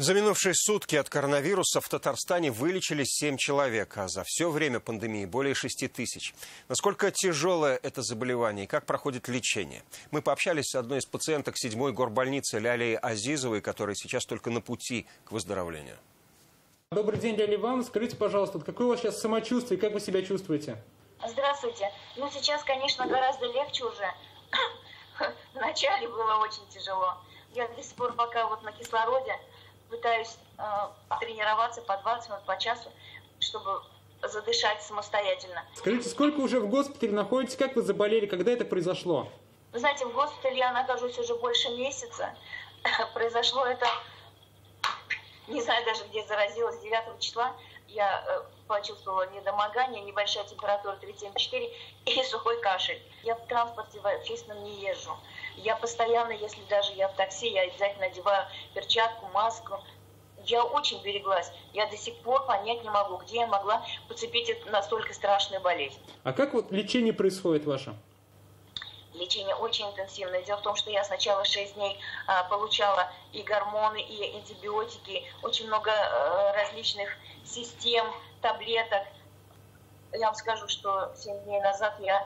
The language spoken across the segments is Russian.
За минувшие сутки от коронавируса в Татарстане вылечились 7 человек, а за все время пандемии более 6 тысяч. Насколько тяжелое это заболевание и как проходит лечение? Мы пообщались с одной из пациенток 7-й горбольницы Лялей Азизовой, которая сейчас только на пути к выздоровлению. Добрый день, Ляля Ивановна. Скажите, пожалуйста, какое у вас сейчас самочувствие, как вы себя чувствуете? Здравствуйте. Ну, сейчас, конечно, гораздо легче уже. Вначале было очень тяжело. Я до сих пор пока вот на кислороде пытаюсь тренироваться по 20 минут, по часу, чтобы задышать самостоятельно. Скажите, сколько уже в госпитале находитесь, как вы заболели, когда это произошло? Вы знаете, в госпитале я нахожусь уже больше месяца. Произошло это, не знаю даже, где заразилась, 9 числа. Я почувствовала недомогание, небольшая температура 37,4 и сухой кашель. Я в транспорте в общественном не езжу. Я постоянно, если даже я в такси, я обязательно одеваю перчатку, маску. Я очень береглась. Я до сих пор понять не могу, где я могла подцепить эту настолько страшную болезнь. А как вот лечение происходит ваше? Лечение очень интенсивное. Дело в том, что я сначала 6 дней получала и гормоны, и антибиотики, очень много различных систем, таблеток. Я вам скажу, что 7 дней назад я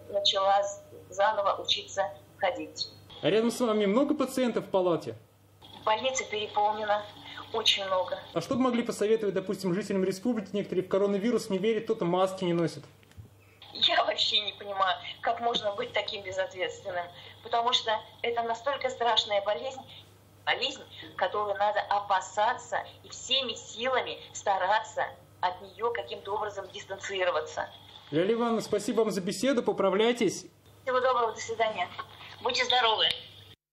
начала заново учиться ходить. А рядом с вами много пациентов в палате? Больница переполнена, очень много. А что бы могли посоветовать, допустим, жителям республики? Некоторые в коронавирус не верят, кто-то маски не носит. Я вообще не понимаю, как можно быть таким безответственным. Потому что это настолько страшная болезнь, которую надо опасаться и всеми силами стараться от нее каким-то образом дистанцироваться. Ляля Ивановна, спасибо вам за беседу, поправляйтесь. Всего доброго, до свидания. Будьте здоровы.